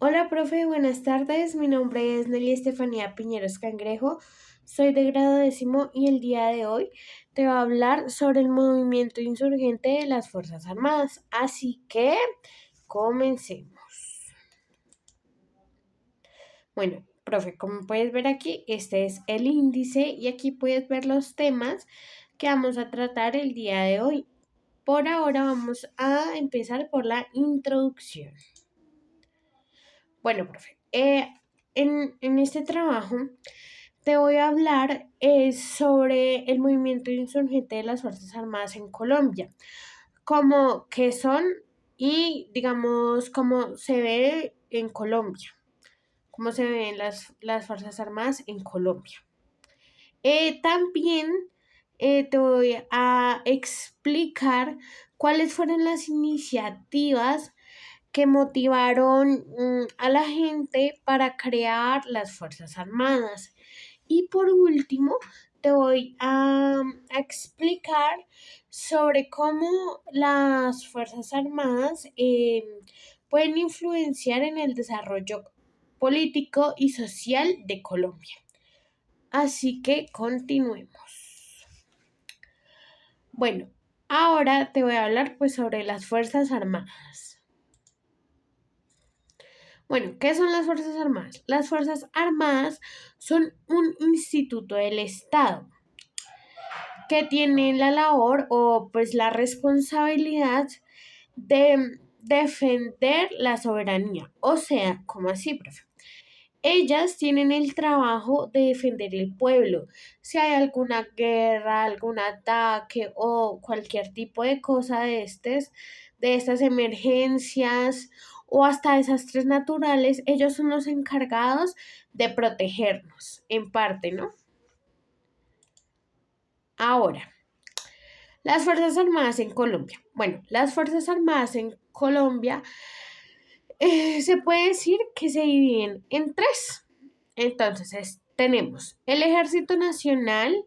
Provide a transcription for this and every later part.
Hola, profe, buenas tardes. Mi nombre es Nelly Estefanía Piñeros Cangrejo. Soy de grado décimo y el día de hoy te voy a hablar sobre el movimiento insurgente de las Fuerzas Armadas. Así que comencemos. Bueno, profe, como puedes ver aquí, este es el índice y aquí puedes ver los temas que vamos a tratar el día de hoy. Por ahora vamos a empezar por la introducción. Bueno, profe, en este trabajo te voy a hablar sobre el movimiento insurgente de las Fuerzas Armadas en Colombia, como qué son y digamos cómo se ve en Colombia, cómo se ven las Fuerzas Armadas en Colombia. También te voy a explicar cuáles fueron las iniciativas que motivaron a la gente para crear las Fuerzas Armadas. Y por último, te voy a explicar sobre cómo las Fuerzas Armadas pueden influenciar en el desarrollo político y social de Colombia. Así que continuemos. Bueno, ahora te voy a hablar pues sobre las Fuerzas Armadas. Bueno, ¿qué son las Fuerzas Armadas? Las Fuerzas Armadas son un instituto del Estado que tiene la labor o pues la responsabilidad de defender la soberanía. O sea, ¿cómo así, profe? Ellas tienen el trabajo de defender el pueblo. Si hay alguna guerra, algún ataque o cualquier tipo de cosa de estas emergencias o hasta desastres naturales, ellos son los encargados de protegernos, en parte, ¿no? Ahora, las Fuerzas Armadas en Colombia. Bueno, las Fuerzas Armadas en Colombia se puede decir que se dividen en tres. Entonces, tenemos el Ejército Nacional,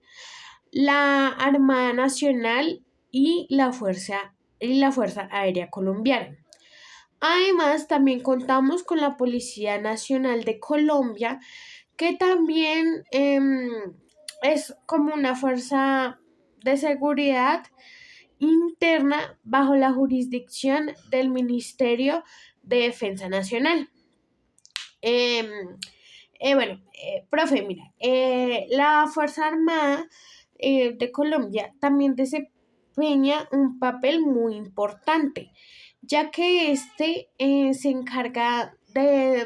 la Armada Nacional y la Fuerza Aérea Colombiana. Además, también contamos con la Policía Nacional de Colombia, que también es como una fuerza de seguridad interna bajo la jurisdicción del Ministerio de Defensa Nacional. Em, profe, mira, la Fuerza Armada de Colombia también desempeña un papel muy importante, ya que se encarga de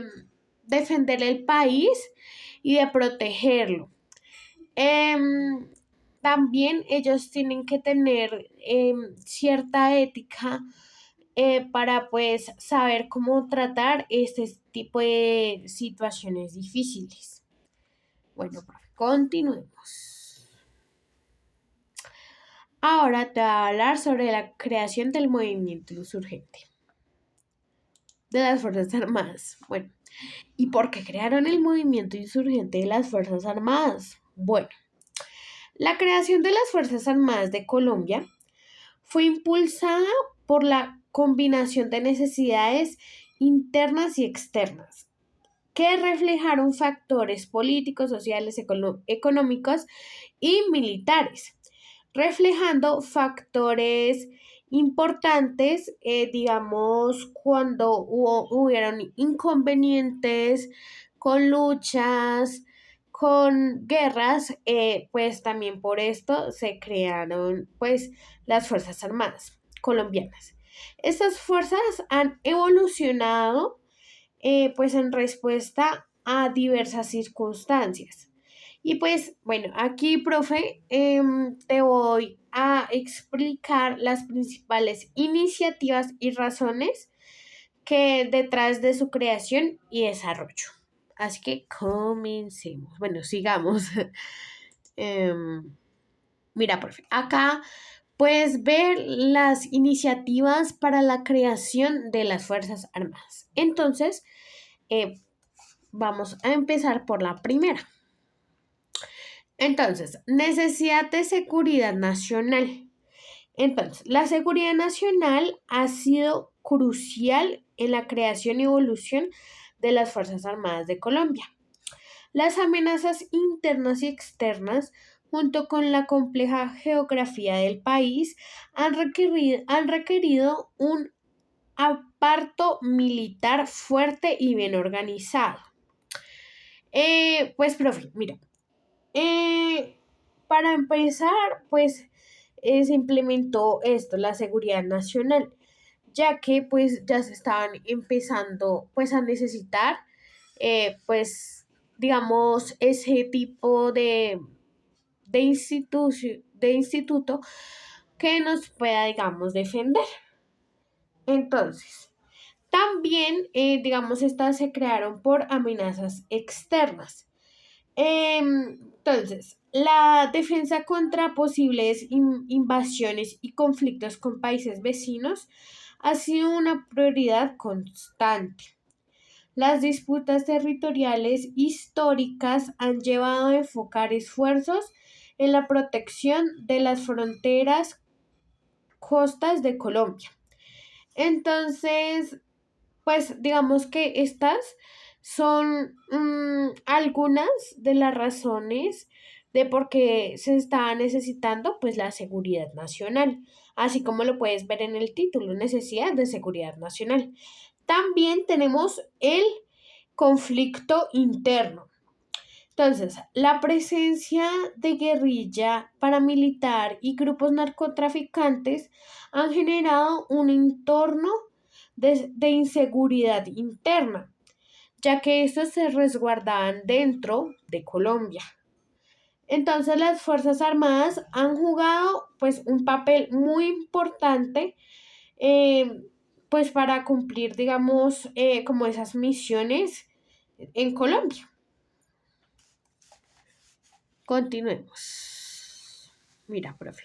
defender el país y de protegerlo. Em, También ellos tienen que tener cierta ética para pues saber cómo tratar este tipo de situaciones difíciles. Bueno, profe, continuemos. Ahora te voy a hablar sobre la creación del movimiento insurgente de las Fuerzas Armadas. Bueno, ¿y por qué crearon el movimiento insurgente de las Fuerzas Armadas? Bueno, la creación de las Fuerzas Armadas de Colombia fue impulsada por la combinación de necesidades internas y externas que reflejaron factores políticos, sociales, económicos y militares, reflejando factores importantes, digamos, cuando hubieron inconvenientes con luchas, con guerras, pues también por esto se crearon pues las Fuerzas Armadas colombianas. Estas fuerzas han evolucionado pues en respuesta a diversas circunstancias. Y pues bueno, aquí, profe, te voy a explicar las principales iniciativas y razones que detrás de su creación y desarrollo. Así que comencemos. Bueno, sigamos. Em, Mira, profe, acá puedes ver las iniciativas para la creación de las Fuerzas Armadas. Entonces, eh, vamos a empezar por la primera. Entonces, necesidad de seguridad nacional. Entonces, la seguridad nacional ha sido crucial en la creación y evolución de las Fuerzas Armadas de Colombia. Las amenazas internas y externas, junto con la compleja geografía del país, han requerido un aparato militar fuerte y bien organizado. Pues, profe, mira, para empezar, pues se implementó esto, la seguridad nacional, ya que pues ya se estaban empezando pues a necesitar pues digamos ese tipo de instituto que nos pueda digamos defender. Entonces, también digamos estas se crearon por amenazas externas. Entonces, la defensa contra posibles invasiones y conflictos con países vecinos ha sido una prioridad constante. Las disputas territoriales históricas han llevado a enfocar esfuerzos en la protección de las fronteras costas de Colombia. Entonces, pues digamos que estas son algunas de las razones de por qué se está necesitando pues la seguridad nacional, así como lo puedes ver en el título, necesidad de seguridad nacional. También tenemos el conflicto interno. Entonces, la presencia de guerrilla paramilitar y grupos narcotraficantes han generado un entorno de inseguridad interna, ya que estos se resguardaban dentro de Colombia. Entonces, las Fuerzas Armadas han jugado pues un papel muy importante eh, pues para cumplir, digamos, como esas misiones en Colombia. Continuemos. Mira, profe.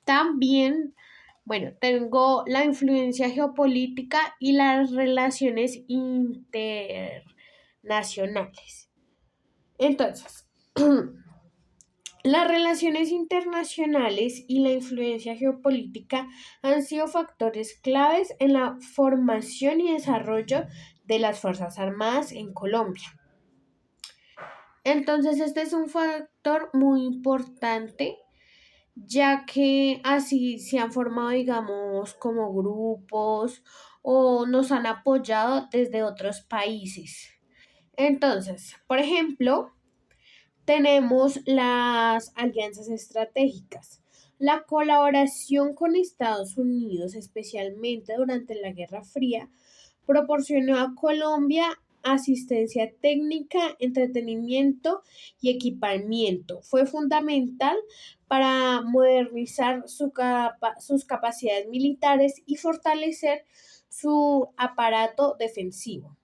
También, bueno, tengo la influencia geopolítica y las relaciones internacionales. Entonces, las relaciones internacionales y la influencia geopolítica han sido factores claves en la formación y desarrollo de las Fuerzas Armadas en Colombia. Entonces, este es un factor muy importante, ya que así se han formado, digamos, como grupos o nos han apoyado desde otros países. Entonces, por ejemplo, tenemos las alianzas estratégicas. La colaboración con Estados Unidos, especialmente durante la Guerra Fría, proporcionó a Colombia asistencia técnica, entretenimiento y equipamiento. Fue fundamental para modernizar sus capacidades militares y fortalecer su aparato defensivo.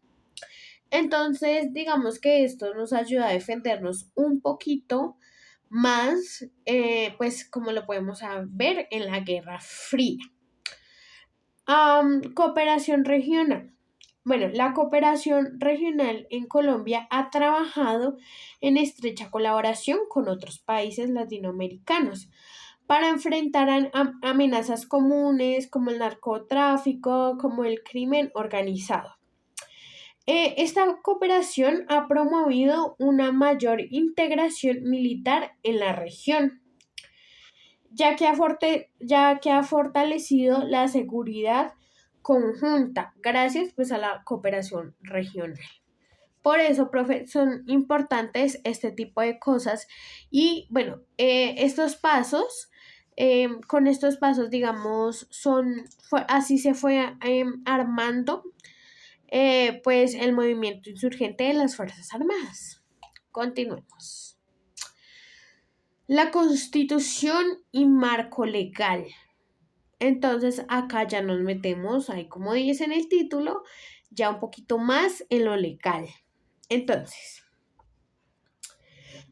Entonces, digamos que esto nos ayuda a defendernos un poquito más, pues como lo podemos ver en la Guerra Fría. Cooperación regional. Bueno, la cooperación regional en Colombia ha trabajado en estrecha colaboración con otros países latinoamericanos para enfrentar amenazas comunes como el narcotráfico, como el crimen organizado. Esta cooperación ha promovido una mayor integración militar en la región, ya que ha fortalecido la seguridad conjunta gracias pues a la cooperación regional. Por eso, profe, son importantes este tipo de cosas y bueno, estos pasos, con estos pasos, digamos, así se fue armando pues el movimiento insurgente de las Fuerzas Armadas. Continuemos. La Constitución y marco legal. Entonces acá ya nos metemos, ahí como dice en el título, ya un poquito más en lo legal. Entonces,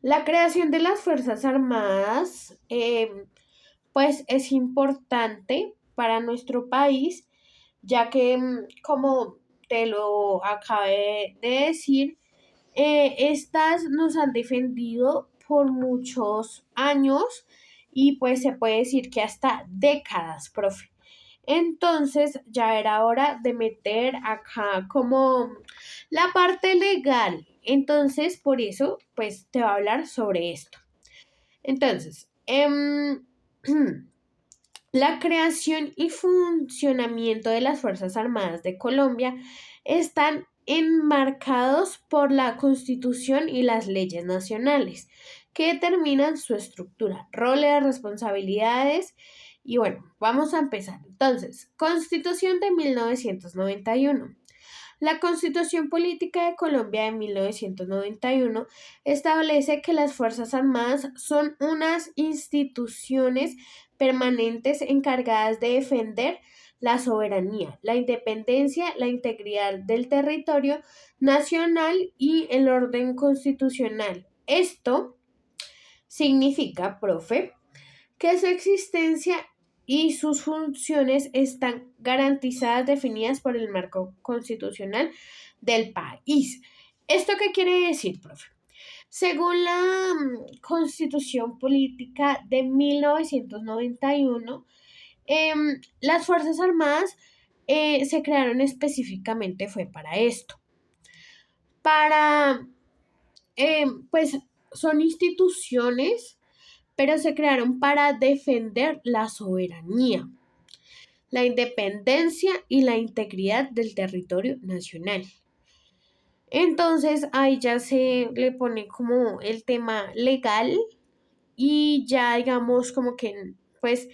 la creación de las Fuerzas Armadas, pues es importante para nuestro país, ya que, como te lo acabé de decir, estas nos han defendido por muchos años y pues se puede decir que hasta décadas, profe. Entonces ya era hora de meter acá como la parte legal. Entonces, por eso, pues te va a hablar sobre esto. Entonces, la creación y funcionamiento de las Fuerzas Armadas de Colombia están enmarcados por la Constitución y las leyes nacionales, que determinan su estructura, roles, responsabilidades. Y bueno, vamos a empezar. Entonces, Constitución de 1991. La Constitución Política de Colombia de 1991 establece que las Fuerzas Armadas son unas instituciones permanentes encargadas de defender la soberanía, la independencia, la integridad del territorio nacional y el orden constitucional. Esto significa, profe, que su existencia y sus funciones están garantizadas, definidas por el marco constitucional del país. ¿Esto qué quiere decir, profe? Según la Constitución Política de 1991, las Fuerzas Armadas se crearon específicamente fue para esto. Pues son instituciones, pero se crearon para defender la soberanía, la independencia y la integridad del territorio nacional. Entonces ahí ya se le pone como el tema legal y ya digamos como que pues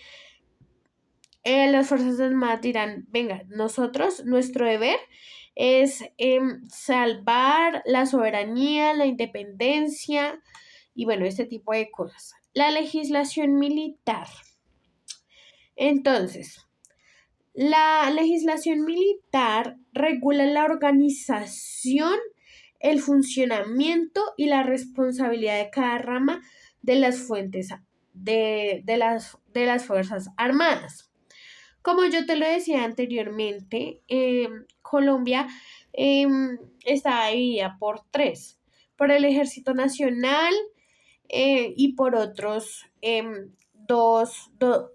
las Fuerzas Armadas dirán, venga, nosotros, nuestro deber es salvar la soberanía, la independencia y bueno, este tipo de cosas. La legislación militar. Entonces, la legislación militar regula la organización, el funcionamiento y la responsabilidad de cada rama de las fuentes de las Fuerzas Armadas. Como yo te lo decía anteriormente, Colombia está dividida por tres, por el Ejército Nacional y por otros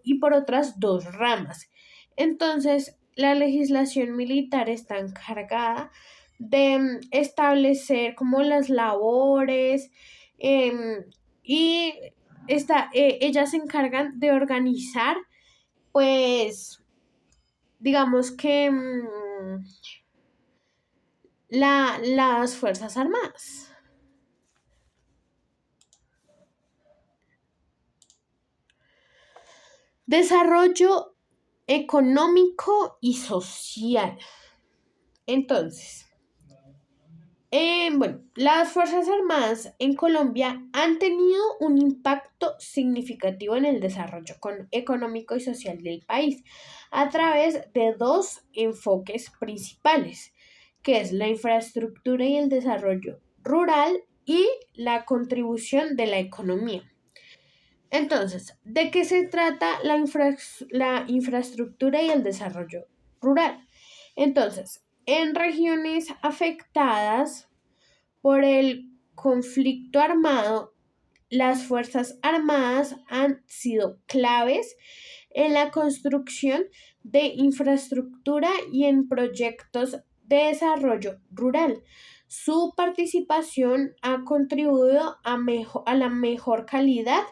y por otras dos ramas. Entonces, la legislación militar está encargada de establecer como las labores y ellas se encargan de organizar, pues, digamos que las Fuerzas Armadas. Desarrollo económico y social. Entonces, bueno, las Fuerzas Armadas en Colombia han tenido un impacto significativo en el desarrollo económico y social del país a través de dos enfoques principales, que es la infraestructura y el desarrollo rural y la contribución de la economía. Entonces, ¿de qué se trata la infraestructura y el desarrollo rural? Entonces, en regiones afectadas por el conflicto armado, las Fuerzas Armadas han sido claves en la construcción de infraestructura y en proyectos de desarrollo rural. Su participación ha contribuido a la mejor calidad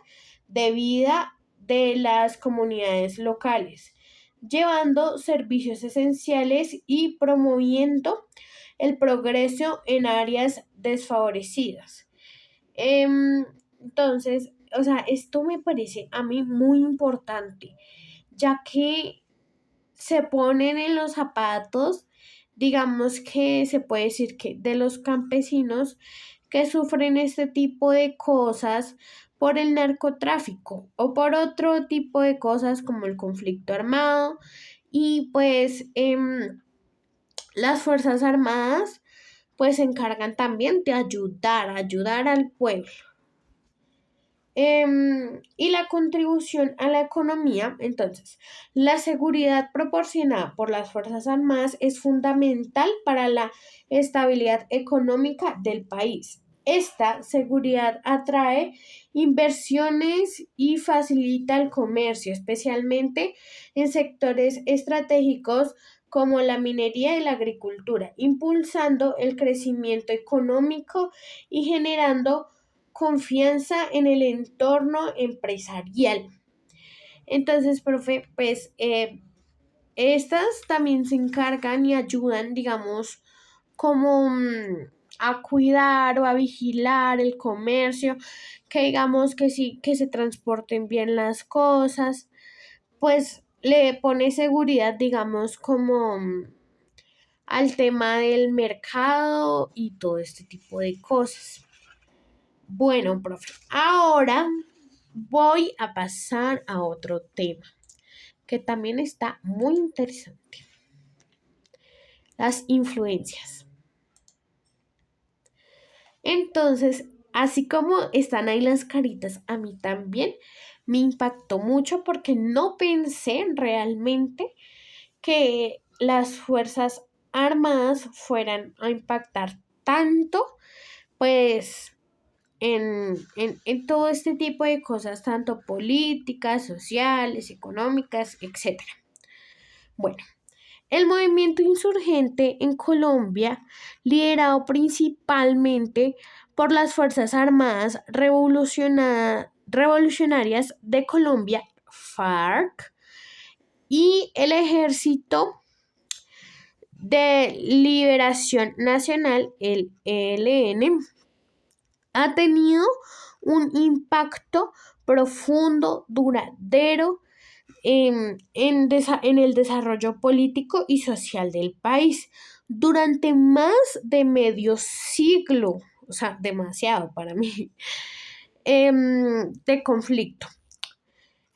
de vida de las comunidades locales, llevando servicios esenciales y promoviendo el progreso en áreas desfavorecidas. Entonces, o sea, esto me parece a mí muy importante, ya que se ponen en los zapatos, digamos que se puede decir que de los campesinos que sufren este tipo de cosas por el narcotráfico o por otro tipo de cosas como el conflicto armado y pues las Fuerzas Armadas pues se encargan también de ayudar al pueblo. Y la contribución a la economía, entonces, la seguridad proporcionada por las Fuerzas Armadas es fundamental para la estabilidad económica del país. Esta seguridad atrae inversiones y facilita el comercio, especialmente en sectores estratégicos como la minería y la agricultura, impulsando el crecimiento económico y generando confianza en el entorno empresarial. Entonces, profe, pues estas también se encargan y ayudan, digamos, como a cuidar o a vigilar el comercio, que digamos que sí, que se transporten bien las cosas, pues le pone seguridad, digamos, como al tema del mercado y todo este tipo de cosas. Bueno, profe, ahora voy a pasar a otro tema que también está muy interesante. Las influencias. Entonces, así como están ahí las caritas, a mí también me impactó mucho porque no pensé realmente que las Fuerzas Armadas fueran a impactar tanto, pues, en todo este tipo de cosas, tanto políticas, sociales, económicas, etcétera. Bueno, el movimiento insurgente en Colombia, liderado principalmente por las Fuerzas Armadas Revolucionarias de Colombia, FARC, y el Ejército de Liberación Nacional, el ELN, ha tenido un impacto profundo, duradero en el desarrollo político y social del país durante más de medio siglo, o sea, demasiado para mí, de conflicto.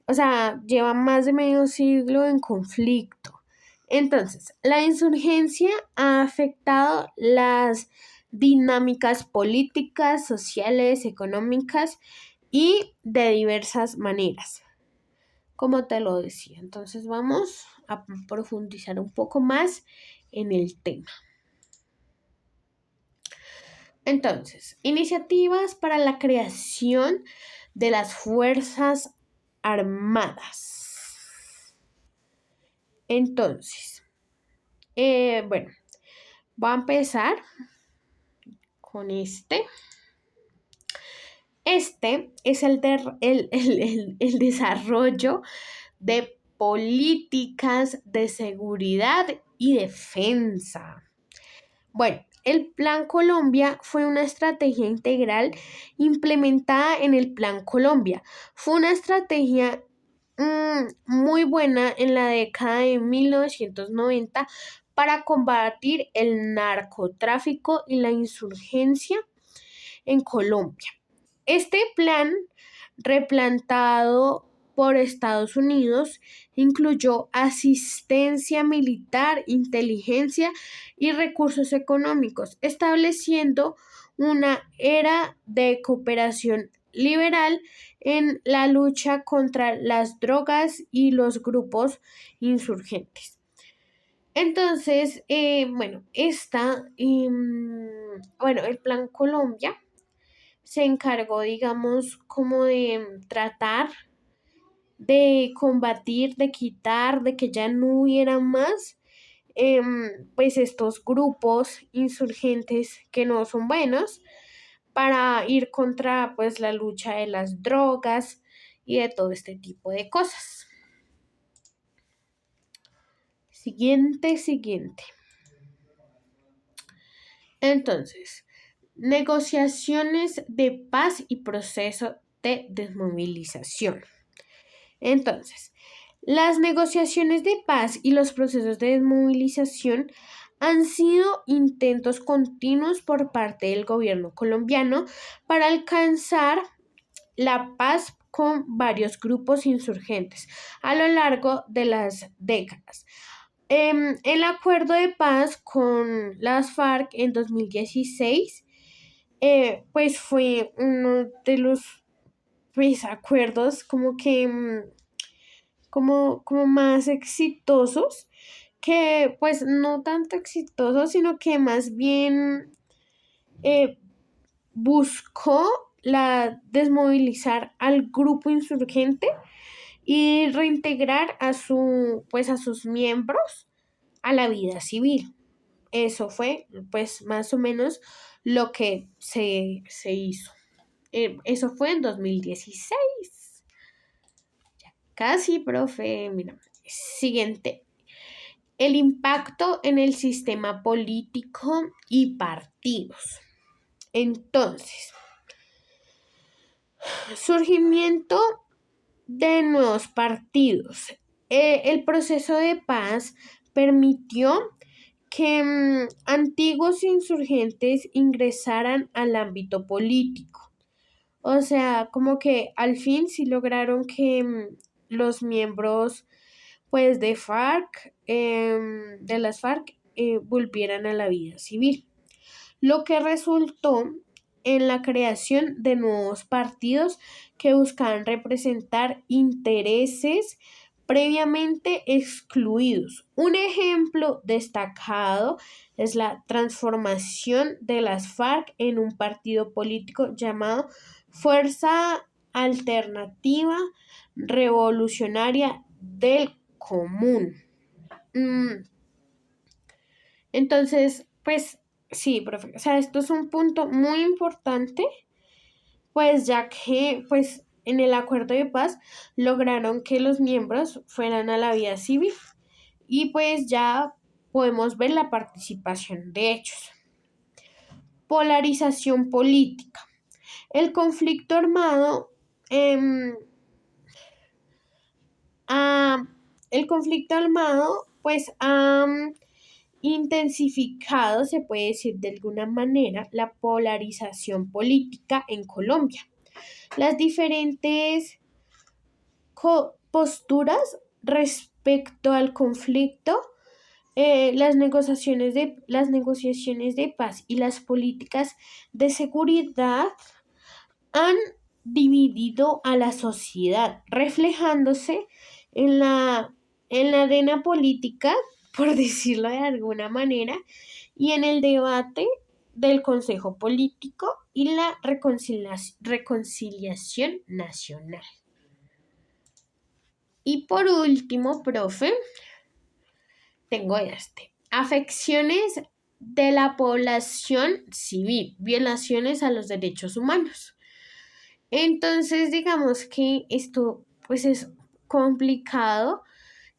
O sea, lleva más de medio siglo en conflicto. Entonces, la insurgencia ha afectado las dinámicas políticas, sociales, económicas y de diversas maneras, como te lo decía. Entonces vamos a profundizar un poco más en el tema. Entonces, iniciativas para la creación de las Fuerzas Armadas. Entonces, bueno, voy a empezar con este. Este es el desarrollo de políticas de seguridad y defensa. Bueno, el Plan Colombia fue una estrategia integral implementada en el Plan Colombia. Fue una estrategia muy buena en la década de 1990 para combatir el narcotráfico y la insurgencia en Colombia. Este plan, replantado por Estados Unidos, incluyó asistencia militar, inteligencia y recursos económicos, estableciendo una era de cooperación liberal en la lucha contra las drogas y los grupos insurgentes. Entonces, el Plan Colombia se encargó, digamos, como de tratar de combatir, de quitar, de que ya no hubiera más, pues estos grupos insurgentes que no son buenos, para ir contra, pues, la lucha de las drogas y de todo este tipo de cosas. Siguiente. Entonces, negociaciones de paz y proceso de desmovilización. Entonces, las negociaciones de paz y los procesos de desmovilización han sido intentos continuos por parte del gobierno colombiano para alcanzar la paz con varios grupos insurgentes a lo largo de las décadas. El acuerdo de paz con las FARC en 2016, pues fue uno de los, pues, acuerdos como más exitosos, que pues no tanto exitosos, sino que más bien buscó desmovilizar al grupo insurgente y reintegrar a sus miembros a la vida civil. Eso fue, pues, más o menos lo que se hizo. Eso fue en 2016. Casi, profe. Mira, siguiente. El impacto en el sistema político y partidos. Entonces, surgimiento de nuevos partidos. El proceso de paz permitió que antiguos insurgentes ingresaran al ámbito político. O sea, como que al fin sí lograron que los miembros pues de las FARC, volvieran a la vida civil, lo que resultó en la creación de nuevos partidos que buscaban representar intereses previamente excluidos. Un ejemplo destacado es la transformación de las FARC en un partido político llamado Fuerza Alternativa Revolucionaria del Común. Entonces, pues sí, profe, o sea, esto es un punto muy importante, pues ya que, pues, en el acuerdo de paz lograron que los miembros fueran a la vida civil y pues ya podemos ver la participación de ellos. Polarización política. El conflicto armado, el conflicto armado, pues, intensificado, se puede decir de alguna manera, la polarización política en Colombia. Las diferentes posturas respecto al conflicto, las negociaciones de paz y las políticas de seguridad han dividido a la sociedad, reflejándose en la arena política, por decirlo de alguna manera, y en el debate del Consejo Político y la reconciliación nacional. Y por último, profe, tengo afecciones de la población civil, violaciones a los derechos humanos. Entonces, digamos que esto pues es complicado,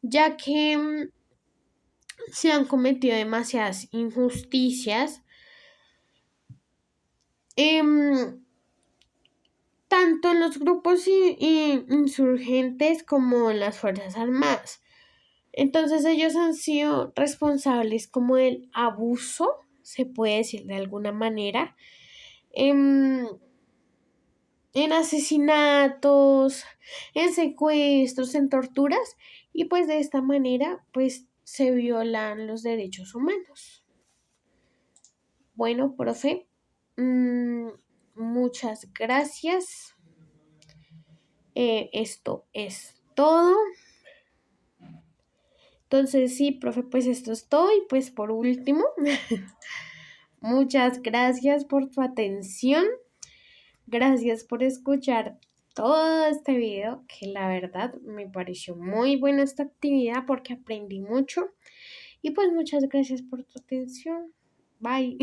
ya que se han cometido demasiadas injusticias, tanto en los grupos insurgentes como en las Fuerzas Armadas. Entonces ellos han sido responsables como del abuso, se puede decir de alguna manera, en asesinatos, en secuestros, en torturas, y pues de esta manera pues se violan los derechos humanos. Bueno, profe, muchas gracias. Esto es todo. Entonces, sí, profe, pues esto es todo. Y pues por último, muchas gracias por tu atención. Gracias por escuchar todo este video, que la verdad me pareció muy buena esta actividad porque aprendí mucho. Y pues muchas gracias por tu atención. Bye.